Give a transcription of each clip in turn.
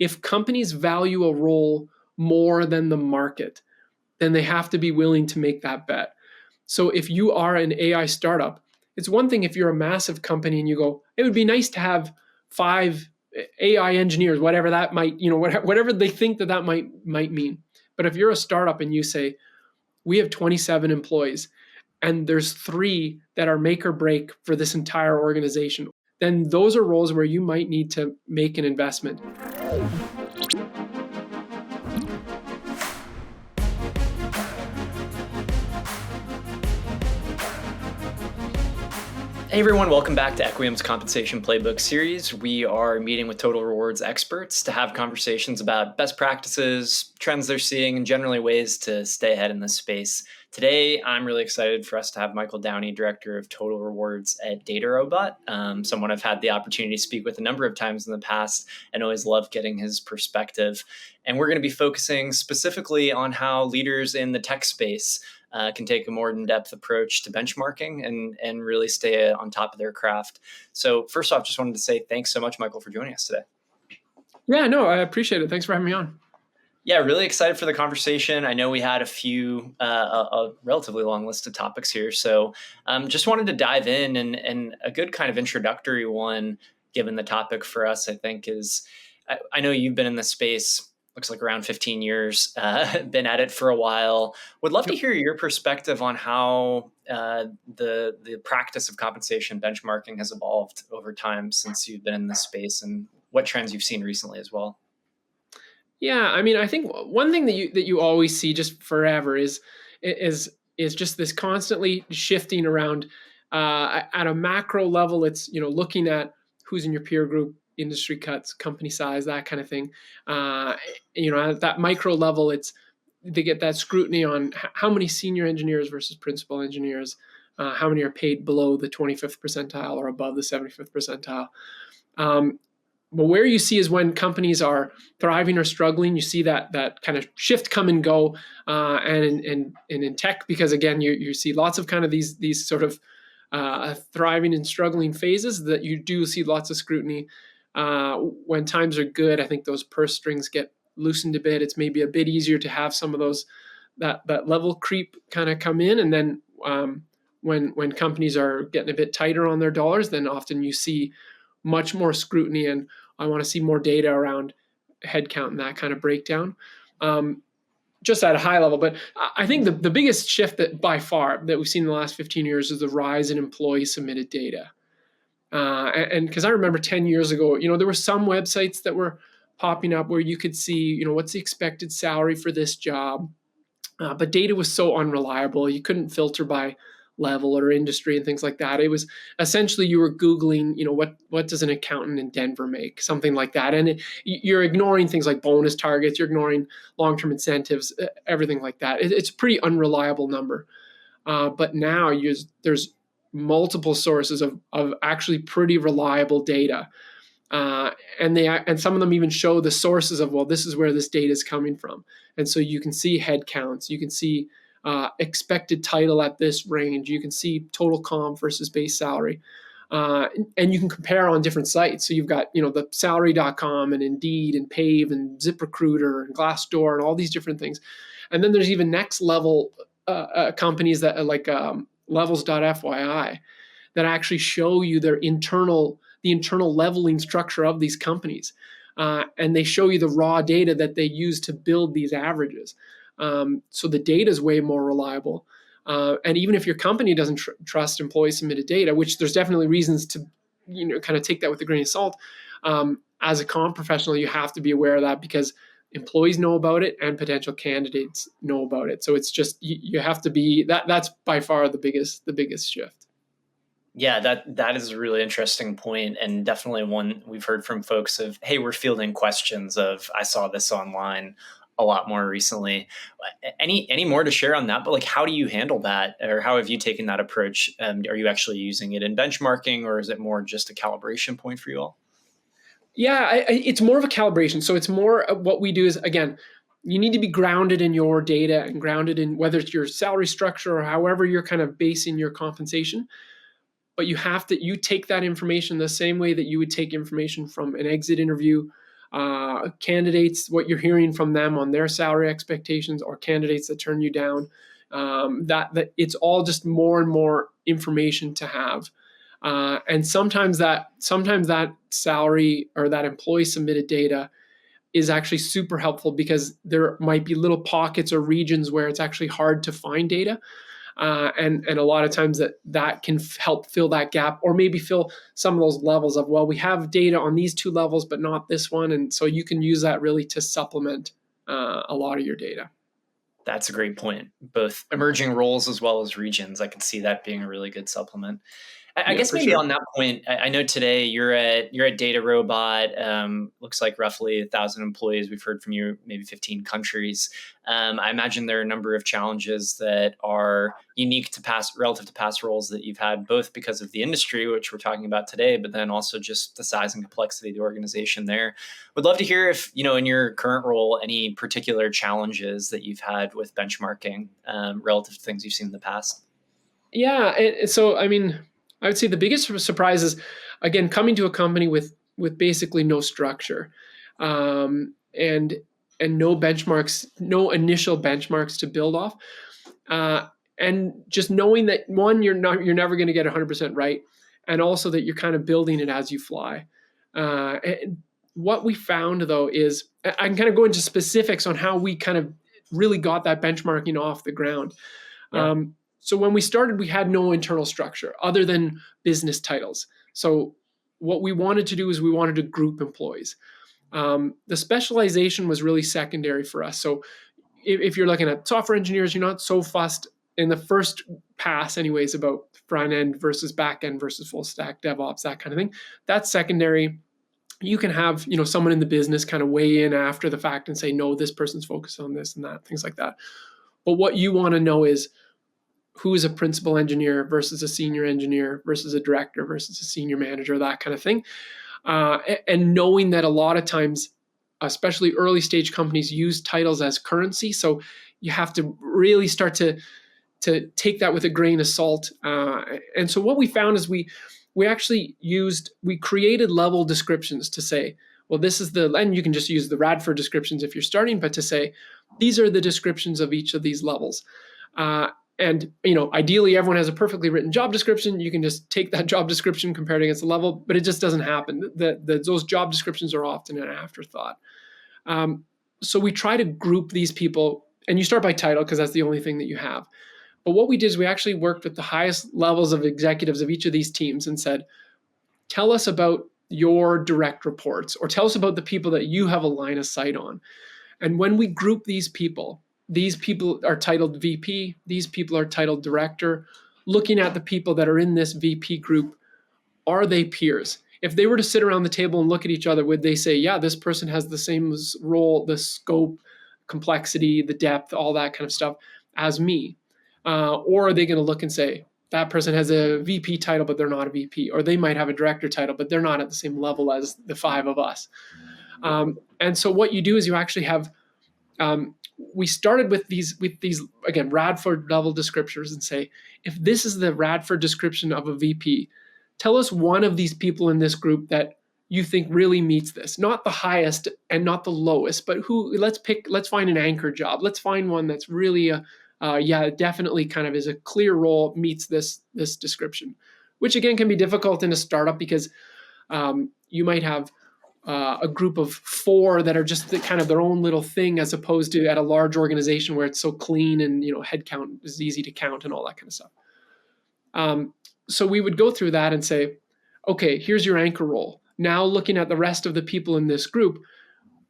if companies value a role more than the market, then they have to be willing to make that bet. So if you are an AI startup, it's one thing if you're a massive company and you go, it would be nice to have 5 AI engineers, whatever that might, whatever they think that might mean. But if you're a startup and you say, we have 27 employees and there's 3 that are make or break for this entire organization, then those are roles where you might need to make an investment. Hey everyone, welcome back to Aeqium's Compensation Playbook series. We are meeting with DataRobot's experts to have conversations about best practices, trends they're seeing, and generally ways to stay ahead in this space. Today, I'm really excited for us to have Michael Downey, Director of DataRobot's at DataRobot, someone I've had the opportunity to speak with a number of times in the past and always love getting his perspective. And we're going to be focusing specifically on how leaders in the tech space can take a more in-depth approach to benchmarking and really stay on top of their craft. So first off, just wanted to say thanks so much, Michael, for joining us today. Yeah, no, I appreciate it. Thanks for having me on. Yeah, really excited for the conversation. I know we had a relatively long list of topics here. So just wanted to dive in and a good kind of introductory one, given the topic for us, I think is, I know you've been in this space looks like around 15 years, been at it for a while. Would love to hear your perspective on how the practice of compensation benchmarking has evolved over time since you've been in this space and what trends you've seen recently as well. Yeah, I mean, I think one thing that you always see just forever is just this constantly shifting around at a macro level. It's looking at who's in your peer group, industry cuts, company size, that kind of thing. At that micro level, they get that scrutiny on how many senior engineers versus principal engineers, how many are paid below the 25th percentile or above the 75th percentile. But where you see is when companies are thriving or struggling, you see that kind of shift come and go. And in tech, because again, you see lots of kind of these sort of thriving and struggling phases that you do see lots of scrutiny. When times are good, I think those purse strings get loosened a bit. It's maybe a bit easier to have some of those that level creep kind of come in, and then when companies are getting a bit tighter on their dollars, then often you see much more scrutiny, and I want to see more data around headcount and that kind of breakdown. Just at a high level, but I think the biggest shift that by far that we've seen in the last 15 years is the rise in employee submitted data. And because I remember 10 years ago, there were some websites that were popping up where you could see, what's the expected salary for this job. But data was so unreliable. You couldn't filter by level or industry and things like that. It was essentially you were Googling, what does an accountant in Denver make? Something like that. And you're ignoring things like bonus targets. You're ignoring long-term incentives, everything like that. It's a pretty unreliable number. But now there's multiple sources of actually pretty reliable data. And some of them even show the sources of, well, this is where this data is coming from. And so you can see head counts, you can see expected title at this range, you can see total comp versus base salary. And you can compare on different sites. So you've got, the salary.com and Indeed and Pave and ZipRecruiter and Glassdoor and all these different things. And then there's even next level companies that like levels.fyi that actually show you the internal leveling structure of these companies. And they show you the raw data that they use to build these averages. So the data is way more reliable. And even if your company doesn't trust employee submitted data, which there's definitely reasons to, kind of take that with a grain of salt, as a comp professional, you have to be aware of that because employees know about it and potential candidates know about it. So it's just, you have to be, that's by far the biggest shift. Yeah, that is a really interesting point, and definitely one we've heard from folks of, hey, we're fielding questions of, I saw this online a lot more recently. Any more to share on that? But how do you handle that, or how have you taken that approach? Are you actually using it in benchmarking, or is it more just a calibration point for you all? Yeah, it's more of a calibration. So it's more what we do is, again, you need to be grounded in your data and grounded in whether it's your salary structure or however you're kind of basing your compensation. But you take that information the same way that you would take information from an exit interview, candidates, what you're hearing from them on their salary expectations, or candidates that turn you down. That it's all just more and more information to have. And sometimes that salary or that employee submitted data is actually super helpful, because there might be little pockets or regions where it's actually hard to find data. And a lot of times that can help fill that gap, or maybe fill some of those levels of, well, we have data on these two levels, but not this one. And so you can use that really to supplement a lot of your data. That's a great point. Both emerging roles as well as regions. I can see that being a really good supplement. I guess maybe on that point, I know today you're at DataRobot. Looks like roughly 1,000 employees. We've heard from you, maybe 15 countries. I imagine there are a number of challenges that are unique to relative to past roles that you've had, both because of the industry, which we're talking about today, but then also just the size and complexity of the organization there. Would love to hear if, in your current role, any particular challenges that you've had with benchmarking relative to things you've seen in the past. Yeah. So, I would say the biggest surprise is, again, coming to a company with basically no structure, and no benchmarks, no initial benchmarks to build off, and just knowing that, one, you're never going to get 100% right, and also that you're kind of building it as you fly. And what we found, though, is I can kind of go into specifics on how we kind of really got that benchmarking off the ground. Yeah. So when we started, we had no internal structure other than business titles. So what we wanted to do is we wanted to group employees. The specialization was really secondary for us. So if you're looking at software engineers, you're not so fussed in the first pass anyways about front end versus back end versus full stack DevOps, that kind of thing. That's secondary. You can have, someone in the business kind of weigh in after the fact and say, no, this person's focused on this and that, things like that. But what you want to know is, who is a principal engineer versus a senior engineer versus a director versus a senior manager, that kind of thing. And knowing that a lot of times, especially early stage companies, use titles as currency. So you have to really start to take that with a grain of salt. And so what we found is we created level descriptions to say, well, this is and you can just use the Radford descriptions if you're starting, but to say, these are the descriptions of each of these levels. And ideally, everyone has a perfectly written job description. You can just take that job description, compare it against the level, but it just doesn't happen. Those job descriptions are often an afterthought. So we try to group these people, and you start by title because that's the only thing that you have. But what we did is we actually worked with the highest levels of executives of each of these teams and said, tell us about your direct reports, or tell us about the people that you have a line of sight on. And when we group these people are titled VP, these people are titled director. Looking at the people that are in this VP group, are they peers? If they were to sit around the table and look at each other, would they say, yeah, this person has the same role, the scope, complexity, the depth, all that kind of stuff as me? Or are they going to look and say, that person has a VP title, but they're not a VP, or they might have a director title, but they're not at the same level as the five of us. And so what you do is you actually have, we started with these again, Radford level descriptors, and say, if this is the Radford description of a VP, tell us one of these people in this group that you think really meets this, not the highest and not the lowest, but let's find an anchor job. Let's find one that's really definitely kind of is a clear role, meets this description, which again can be difficult in a startup because you might have a group of 4 that are just kind of their own little thing, as opposed to at a large organization where it's so clean and headcount is easy to count and all that kind of stuff. So we would go through that and say, okay, here's your anchor role. Now looking at the rest of the people in this group,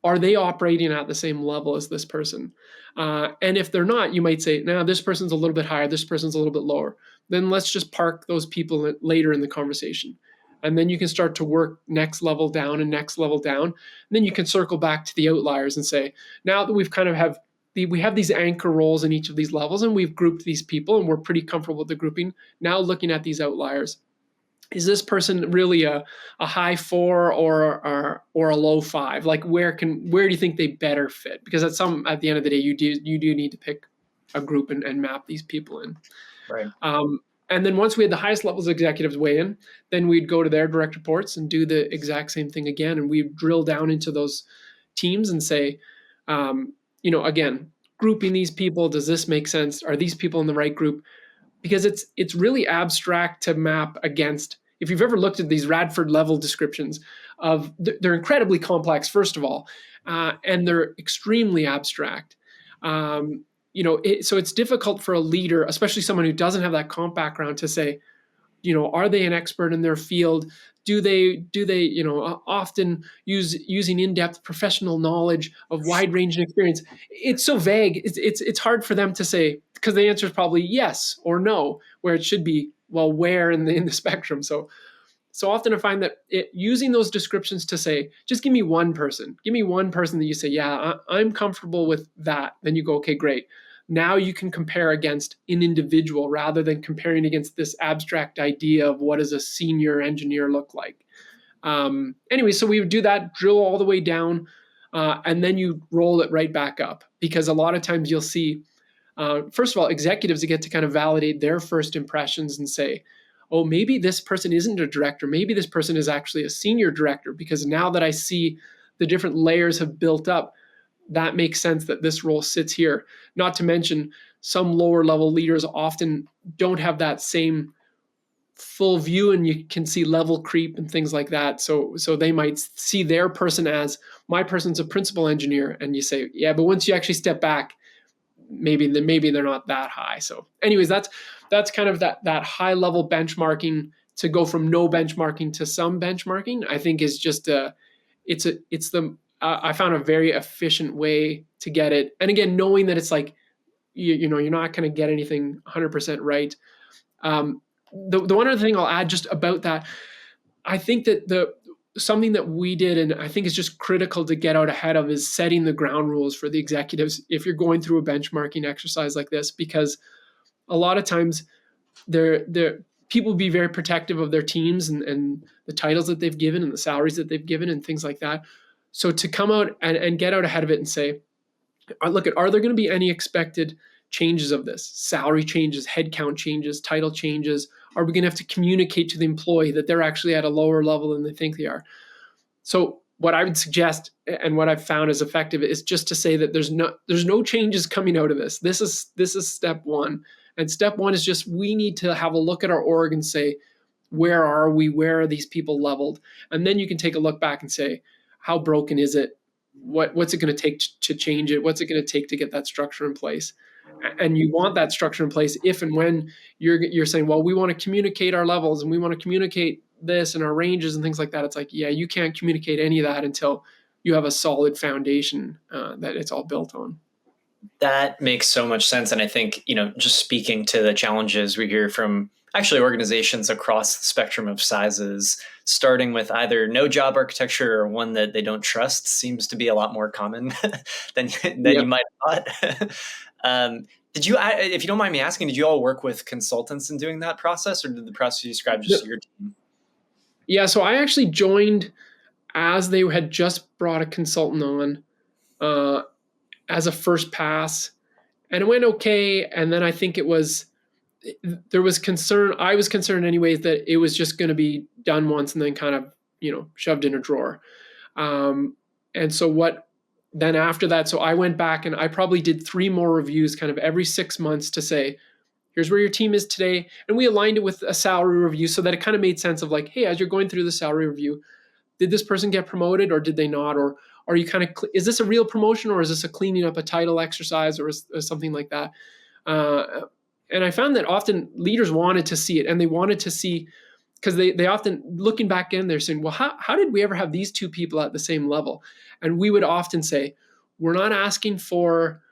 are they operating at the same level as this person? And if they're not, you might say, now this person's a little bit higher, this person's a little bit lower. Then let's just park those people later in the conversation. And then you can start to work next level down and next level down. And then you can circle back to the outliers and say, now that we've kind of we have these anchor roles in each of these levels, and we've grouped these people and we're pretty comfortable with the grouping. Now looking at these outliers, is this person really a high 4 or a low 5? Like where do you think they better fit? Because at the end of the day, you do need to pick a group and map these people in. Right. And then once we had the highest levels of executives weigh in, then we'd go to their direct reports and do the exact same thing again. And we drill down into those teams and say, again, grouping these people, does this make sense? Are these people in the right group? Because it's really abstract to map against. If you've ever looked at these Radford level descriptions they're incredibly complex, first of all, and they're extremely abstract. So it's difficult for a leader, especially someone who doesn't have that comp background, to say, are they an expert in their field? Do they often using in-depth professional knowledge of wide-ranging experience? It's so vague. It's hard for them to say, because the answer is probably yes or no, where it should be, well, where in the spectrum. So often I find that using those descriptions to say, just give me one person that you say, yeah, I'm comfortable with that. Then you go, okay, great. Now you can compare against an individual rather than comparing against this abstract idea of what does a senior engineer look like. Anyway, so we would do that, drill all the way down, and then you roll it right back up. Because a lot of times you'll see, first of all, executives get to kind of validate their first impressions and say, oh, maybe this person isn't a director. Maybe this person is actually a senior director, because now that I see the different layers have built up, that makes sense that this role sits here. Not to mention, some lower level leaders often don't have that same full view, and you can see level creep and things like that. So they might see their person as, my person's a principal engineer, and you say, yeah, but once you actually step back, maybe they're not that high. So anyways, that's kind of that high level benchmarking. To go from no benchmarking to some benchmarking, I think is just I found a very efficient way to get it. And again, knowing that it's like, you're not going to get anything 100% right. The one other thing I'll add just about that, I think that something that we did, and I think is just critical to get out ahead of, is setting the ground rules for the executives if you're going through a benchmarking exercise like this, because a lot of times people be very protective of their teams and the titles that they've given and the salaries that they've given and things like that. So to come out and get out ahead of it and say, look, are there going to be any expected changes of this? Salary changes, headcount changes, title changes? Are we going to have to communicate to the employee that they're actually at a lower level than they think they are? So what I would suggest, and what I've found is effective, is just to say that there's no changes coming out of this. This is step one. And step one is just, we need to have a look at our org and say, where are we? Where are these people leveled? And then you can take a look back and say, how broken is it? What's it going to take to change it? What's it going to take to get that structure in place? And you want that structure in place if and when you're saying, well, we want to communicate our levels and we want to communicate this and our ranges and things like that. It's like, yeah, you can't communicate any of that until you have a solid foundation that it's all built on. That makes so much sense. And I think, just speaking to the challenges we hear from actually organizations across the spectrum of sizes, starting with either no job architecture or one that they don't trust, seems to be a lot more common than you might have thought. Did you, if you don't mind me asking, did you all work with consultants in doing that process, or did the process you described just your team? Yeah, so I actually joined as they had just brought a consultant on as a first pass, and it went okay. And then I think there was concern. I was concerned anyways that it was just going to be done once and then kind of, shoved in a drawer. And so then after that, so I went back and I probably did 3 more reviews kind of every 6 months to say, here's where your team is today. And we aligned it with a salary review so that it kind of made sense of like, hey, as you're going through the salary review, did this person get promoted or did they not? Or are you is this a real promotion, or is this a cleaning up a title exercise, or something like that? And I found that often leaders wanted to see it, and they wanted to see, because they often, looking back in, they're saying, well, how did we ever have these 2 people at the same level? And we would often say, we're not asking for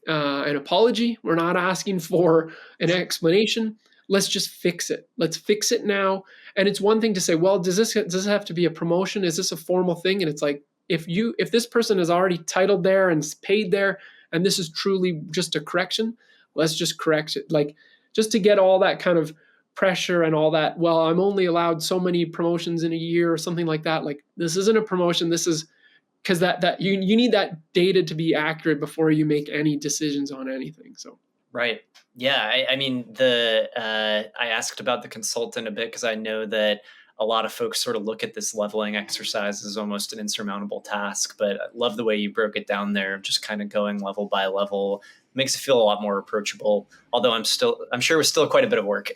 an apology. We're not asking for an explanation. Let's just fix it. Let's fix it now. And it's one thing to say, well, does this have to be a promotion? Is this a formal thing? And it's like, if this person is already titled there and paid there, and this is truly just a correction, let's just correct it. Like, just to get all that kind of pressure and all that, well, I'm only allowed so many promotions in a year or something like that. Like, this isn't a promotion. This is, because that you need that data to be accurate before you make any decisions on anything. So Right. Yeah. I mean, I asked about the consultant a bit because I know that a lot of folks sort of look at this leveling exercise as almost an insurmountable task. But I love the way you broke it down there, just kind of going level by level. Makes it feel a lot more approachable. Although I'm sure it was still quite a bit of work.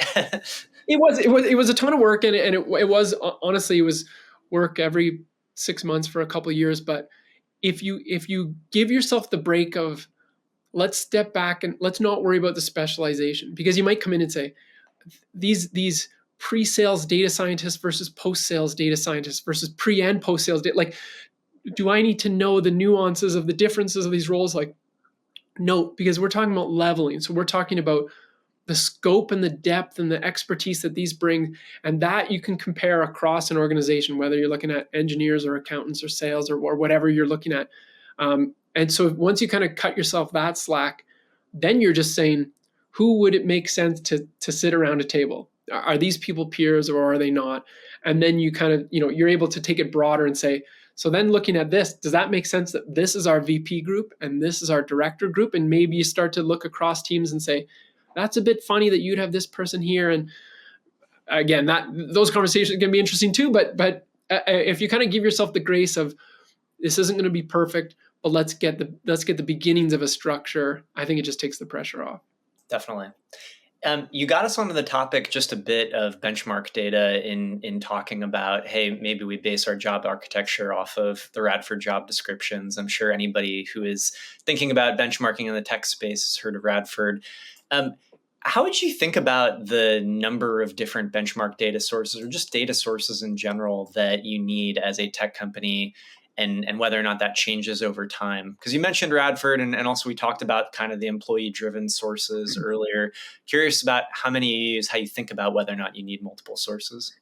It was a ton of work, and it was honestly, it was work every 6 months for a couple of years. But if you give yourself the break of, let's step back and let's not worry about the specialization, because you might come in and say, these pre-sales data scientists versus post-sales data scientists versus pre and post-sales data, like, do I need to know the nuances of the differences of these roles? Like, no, because we're talking about leveling. So we're talking about the scope and the depth and the expertise that these bring, and that you can compare across an organization, whether you're looking at engineers or accountants or sales or whatever you're looking at. And so once you kind of cut yourself that slack, then you're just saying, who would it make sense to sit around a table? Are these people peers or are they not? And then you kind of, you're able to take it broader and say, so then looking at this, does that make sense that this is our VP group and this is our director group? And maybe you start to look across teams and say, that's a bit funny that you'd have this person here. And again, those conversations can be interesting too. But if you kind of give yourself the grace of, this isn't going to be perfect, but let's get the beginnings of a structure, I think it just takes the pressure off. Definitely. You got us onto the topic just a bit of benchmark data in talking about, hey, maybe we base our job architecture off of the Radford job descriptions. I'm sure anybody who is thinking about benchmarking in the tech space has heard of Radford. How would you think about the number of different benchmark data sources or just data sources in general that you need as a tech company, and whether or not that changes over time? Because you mentioned Radford, and also we talked about kind of the employee-driven sources earlier. Curious about how many you use, how you think about whether or not you need multiple sources.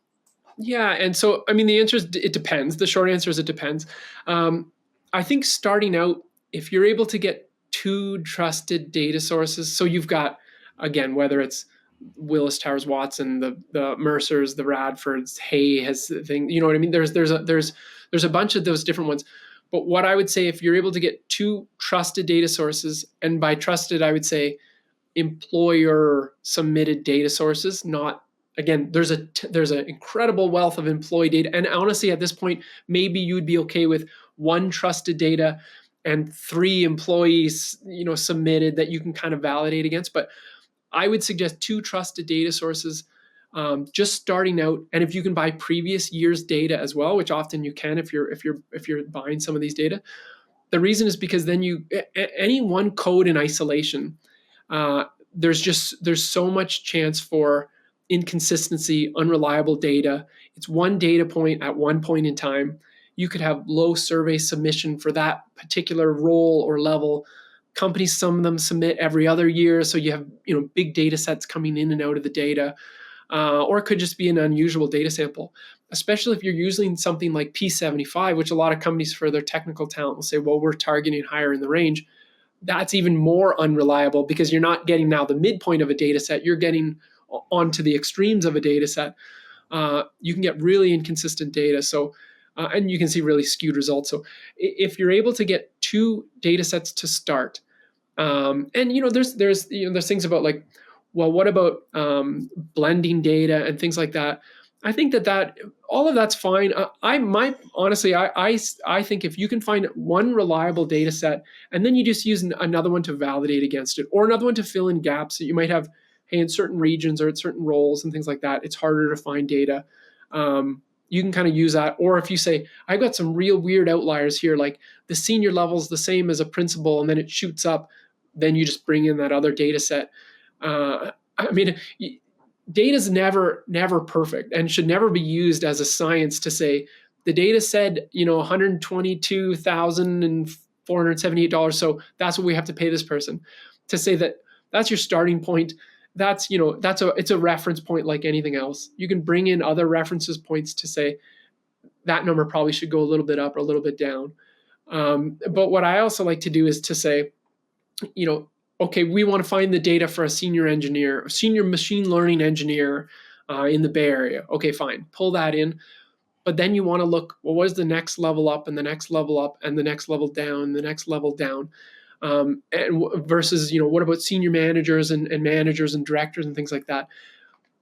Yeah, and so, I mean, the answer is it depends. The short answer is it depends. I think starting out, if you're able to get two trusted data sources, so you've got, again, whether it's Willis Towers Watson, the Mercers, the Radfords, Hay has the thing, you know what I mean? There's a bunch of those different ones. But what I would say, if you're able to get two trusted data sources, and by trusted, I would say employer submitted data sources, not, again, there's an incredible wealth of employee data. And honestly, at this point, maybe you'd be okay with one trusted data and three employees, submitted that you can kind of validate against. But I would suggest two trusted data sources, just starting out. And if you can buy previous year's data as well, which often you can if you're buying some of these data, the reason is because then any one code in isolation, there's so much chance for inconsistency, unreliable data. It's one data point at one point in time. You could have low survey submission for that particular role or level. Companies, some of them submit every other year, so you have big data sets coming in and out of the data, or it could just be an unusual data sample. Especially if you're using something like P75, which a lot of companies for their technical talent will say, well, we're targeting higher in the range. That's even more unreliable because you're not getting now the midpoint of a data set, you're getting onto the extremes of a data set. You can get really inconsistent data. So, and you can see really skewed results. So if you're able to get two data sets to start, and there's things about like, well, what about blending data and things like that? I think that all of that's fine. Honestly, I think if you can find one reliable data set and then you just use another one to validate against it, or another one to fill in gaps that you might have, hey, in certain regions or at certain roles and things like that, it's harder to find data. You can kind of use that. Or if you say, I've got some real weird outliers here, like the senior level is the same as a principal and then it shoots up, then you just bring in that other data set. I mean, data is never perfect and should never be used as a science to say the data said, $122,478. So that's what we have to pay this person. To say that that's your starting point, it's a reference point like anything else. You can bring in other references points to say that number probably should go a little bit up or a little bit down. But what I also like to do is to say, okay, we want to find the data for a senior machine learning engineer in the Bay Area. Okay, fine, pull that in. But then you want to look, well, what is the next level up and the next level up and the next level down and the next level down? and versus, what about senior managers and managers and directors and things like that?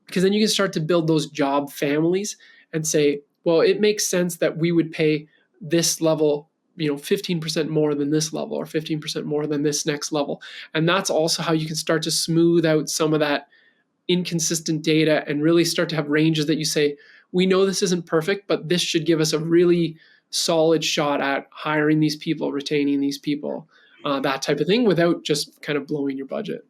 Because then you can start to build those job families and say, well, it makes sense that we would pay this level, 15% more than this level, or 15% more than this next level. And that's also how you can start to smooth out some of that inconsistent data and really start to have ranges that you say, we know this isn't perfect, but this should give us a really solid shot at hiring these people, retaining these people, that type of thing, without just kind of blowing your budget.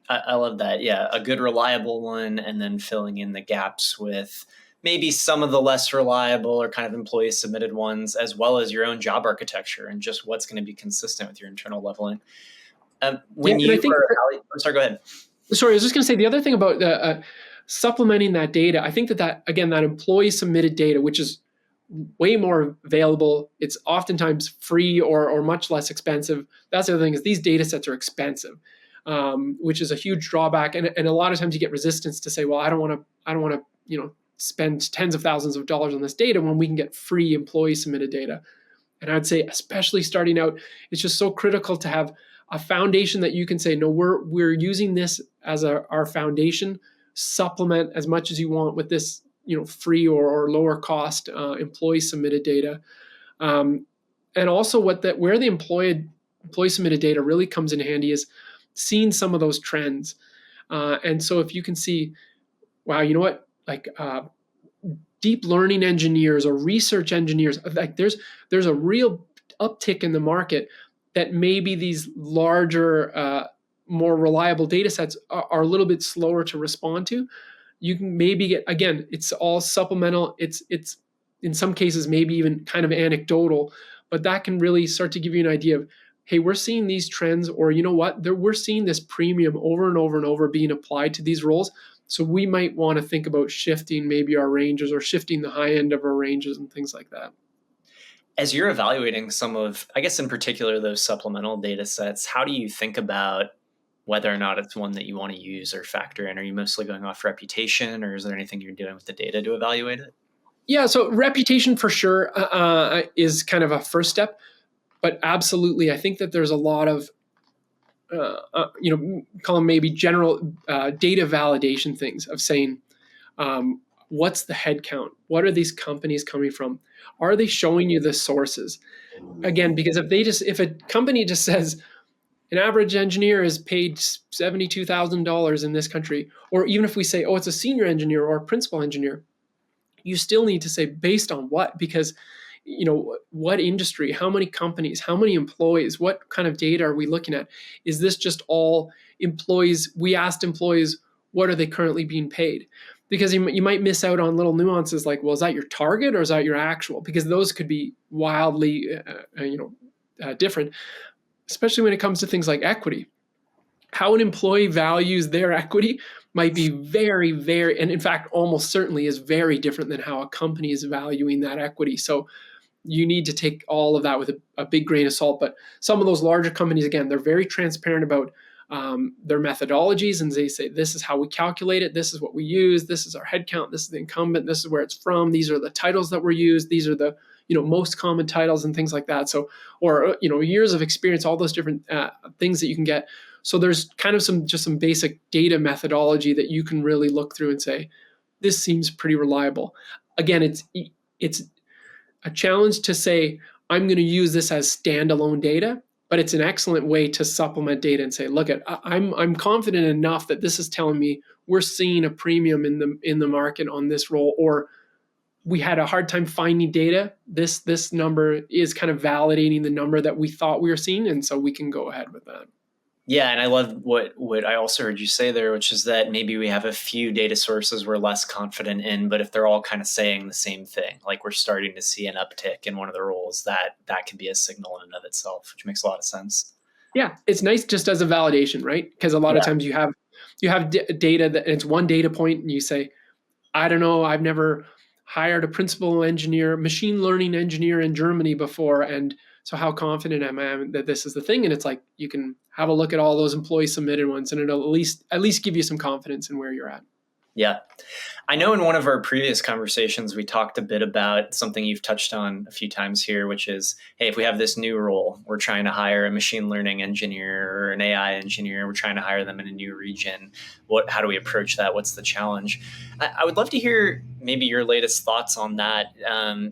I love that. Yeah, a good reliable one, and then filling in the gaps with maybe some of the less reliable or kind of employee submitted ones, as well as your own job architecture and just what's going to be consistent with your internal leveling. When yeah, you were, sorry, go ahead. Sorry, I was just going to say the other thing about supplementing that data. I think that again, that employee submitted data, which is way more available, it's oftentimes free or much less expensive. That's the other thing, is these data sets are expensive, which is a huge drawback. And a lot of times you get resistance to say, well, I don't want to, spend tens of thousands of dollars on this data when we can get free employee submitted data. And I'd say, especially starting out, it's just so critical to have a foundation that you can say, no, we're using this as our foundation. Supplement as much as you want with this, free or lower cost employee submitted data. And also where the employee submitted data really comes in handy is seeing some of those trends. And so if you can see, wow, you know what, like deep learning engineers or research engineers, like there's a real uptick in the market that maybe these larger, more reliable data sets are a little bit slower to respond to. You can maybe get, again, it's all supplemental. It's in some cases maybe even kind of anecdotal, but that can really start to give you an idea of, hey, we're seeing these trends, or you know what, we're seeing this premium over and over and over being applied to these roles. So we might want to think about shifting maybe our ranges, or shifting the high end of our ranges and things like that. As you're evaluating some of, I guess in particular, those supplemental data sets, how do you think about whether or not it's one that you want to use or factor in? Are you mostly going off reputation, or is there anything you're doing with the data to evaluate it? Yeah, so reputation for sure is kind of a first step, but absolutely, I think that there's a lot of, call them maybe general data validation things of saying, what's the head count? What are these companies coming from? Are they showing you the sources? Again, because if a company just says an average engineer is paid $72,000 in this country, or even if we say, oh, it's a senior engineer or a principal engineer, you still need to say based on what? Because what industry, how many companies, how many employees, what kind of data are we looking at? Is this just all employees? We asked employees, what are they currently being paid? Because you might miss out on little nuances like, well, is that your target or is that your actual? Because those could be wildly, different, especially when it comes to things like equity. How an employee values their equity might be very, very, and in fact, almost certainly is very different than how a company is valuing that equity. So you need to take all of that with a big grain of salt. But some of those larger companies, again, they're very transparent about their methodologies, and they say, this is how we calculate it, this is what we use, this is our headcount, this is the incumbent, this is where it's from, these are the titles that were used, these are the most common titles and things like that. So, or years of experience, all those different things that you can get. So there's kind of some basic data methodology that you can really look through and say, this seems pretty reliable. Again, it's a challenge to say, I'm going to use this as standalone data, but it's an excellent way to supplement data and say, look, I'm confident enough that this is telling me we're seeing a premium in the market on this role, or we had a hard time finding data. This number is kind of validating the number that we thought we were seeing, and so we can go ahead with that. Yeah, and I love what I also heard you say there, which is that maybe we have a few data sources we're less confident in, but if they're all kind of saying the same thing, like we're starting to see an uptick in one of the roles, that can be a signal in and of itself, which makes a lot of sense. Yeah, it's nice just as a validation, right? Because a lot of times you have data that it's one data point, and you say, I don't know, I've never hired a principal engineer, machine learning engineer in Germany before, and so how confident am I that this is the thing? And it's like, you can have a look at all those employee submitted ones, and it'll at least give you some confidence in where you're at. Yeah. I know in one of our previous conversations, we talked a bit about something you've touched on a few times here, which is, hey, if we have this new role, we're trying to hire a machine learning engineer or an AI engineer, we're trying to hire them in a new region. How do we approach that? What's the challenge? I would love to hear maybe your latest thoughts on that.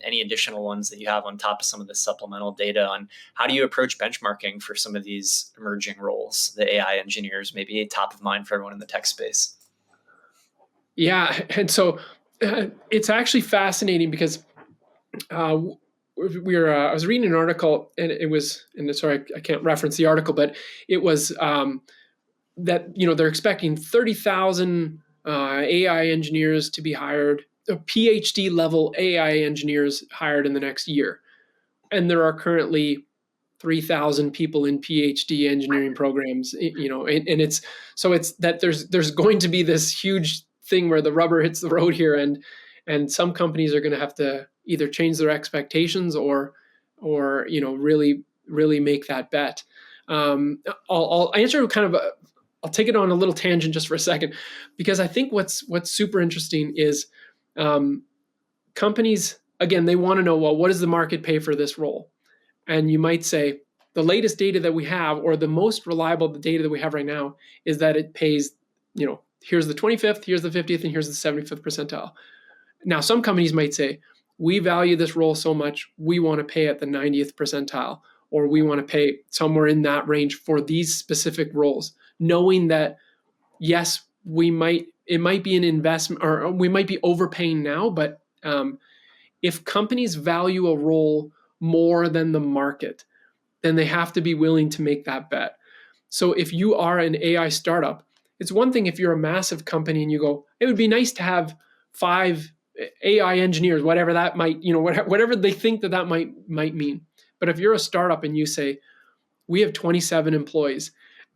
Any additional ones that you have on top of some of the supplemental data on how do you approach benchmarking for some of these emerging roles, the AI engineers, maybe top of mind for everyone in the tech space? Yeah, and so it's actually fascinating because uh, I was reading an article, and it was, and sorry, I can't reference the article, but it was that they're expecting 30,000 AI engineers to be hired, PhD level AI engineers hired in the next year, and there are currently 3,000 people in PhD engineering programs. And it's that there's going to be this huge thing where the rubber hits the road here, and some companies are going to have to either change their expectations or really make that bet. I'll answer I'll take it on a little tangent just for a second, because I think what's super interesting is companies, again, they want to know, well, what does the market pay for this role? And you might say the latest data that we have, or the most reliable data that we have right now, is that it pays, here's the 25th, here's the 50th, and here's the 75th percentile. Now, some companies might say, we value this role so much, we want to pay at the 90th percentile, or we want to pay somewhere in that range for these specific roles, knowing that, yes, it might be an investment, or we might be overpaying now, but if companies value a role more than the market, then they have to be willing to make that bet. So if you are an AI startup, it's one thing if you're a massive company and you go, it would be nice to have 5 AI engineers, whatever that might, whatever they think that might mean. But if you're a startup and you say, we have 27 employees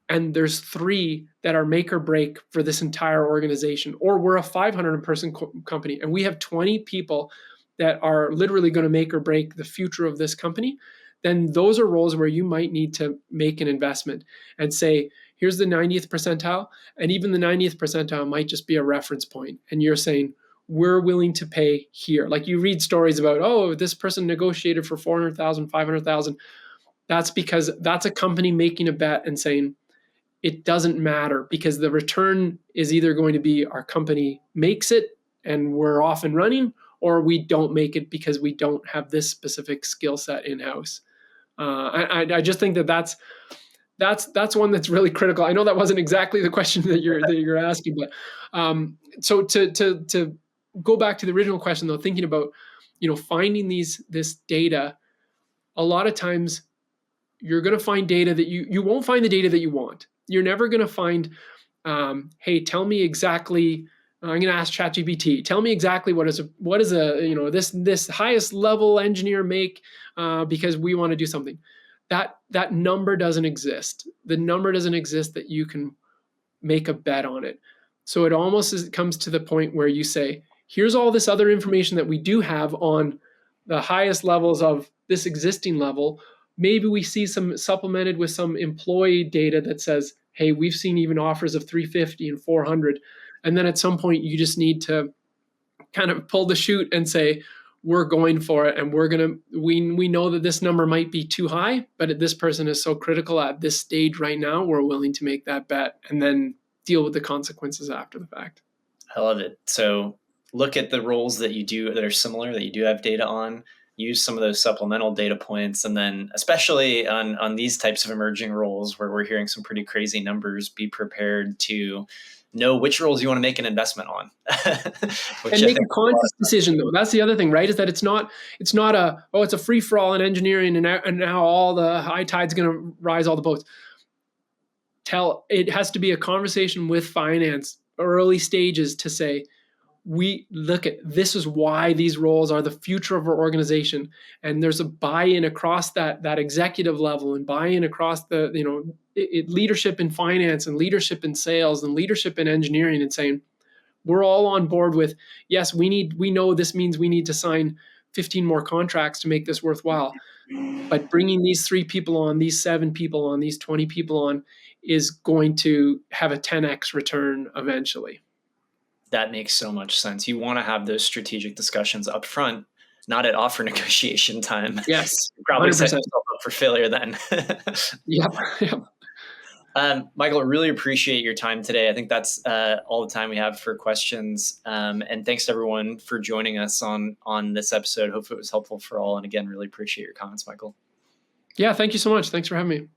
and there's 3 that are make or break for this entire organization, or we're a 500 person company and we have 20 people that are literally going to make or break the future of this company, then those are roles where you might need to make an investment and say, here's the 90th percentile. And even the 90th percentile might just be a reference point. And you're saying, we're willing to pay here. Like you read stories about, oh, this person negotiated for 400,000, 500,000. That's because that's a company making a bet and saying, it doesn't matter, because the return is either going to be our company makes it and we're off and running, or we don't make it because we don't have this specific skill set in-house. I just think that's one that's really critical. I know that wasn't exactly the question that you're asking, but so to go back to the original question though, thinking about finding this data, a lot of times you're going to find data that you won't find the data that you want. You're never going to find, hey, tell me exactly. I'm going to ask ChatGPT. Tell me exactly what is this highest level engineer make because we want to do something. That number doesn't exist. The number doesn't exist that you can make a bet on it. So it almost comes to the point where you say, here's all this other information that we do have on the highest levels of this existing level. Maybe we see some supplemented with some employee data that says, hey, we've seen even offers of 350 and 400. And then at some point, you just need to kind of pull the chute and say, we're going for it. And we know that this number might be too high, but this person is so critical at this stage right now, we're willing to make that bet and then deal with the consequences after the fact. I love it. So look at the roles that are similar, that you do have data on, use some of those supplemental data points, and then especially on these types of emerging roles where we're hearing some pretty crazy numbers, be prepared to know which roles you want to make an investment on. And make a conscious decision though. That's the other thing, right? Is that it's not it's a free for all in engineering and now all the high tide's going to rise all the boats. It has to be a conversation with finance early stages to say, we look at this is why these roles are the future of our organization, and there's a buy-in across that executive level and buy-in across the leadership in finance and leadership in sales and leadership in engineering, and saying we're all on board with, yes, we know this means we need to sign 15 more contracts to make this worthwhile, but bringing these 3 people on, these 7 people on, these 20 people on is going to have a 10x return eventually. That makes so much sense. You want to have those strategic discussions up front, not at offer negotiation time. Yes, You probably set 100%. yourself up for failure then. Yep. Yep. Michael, really appreciate your time today. I think that's all the time we have for questions. And thanks to everyone for joining us on this episode. Hopefully it was helpful for all. And again, really appreciate your comments, Michael. Yeah, thank you so much. Thanks for having me.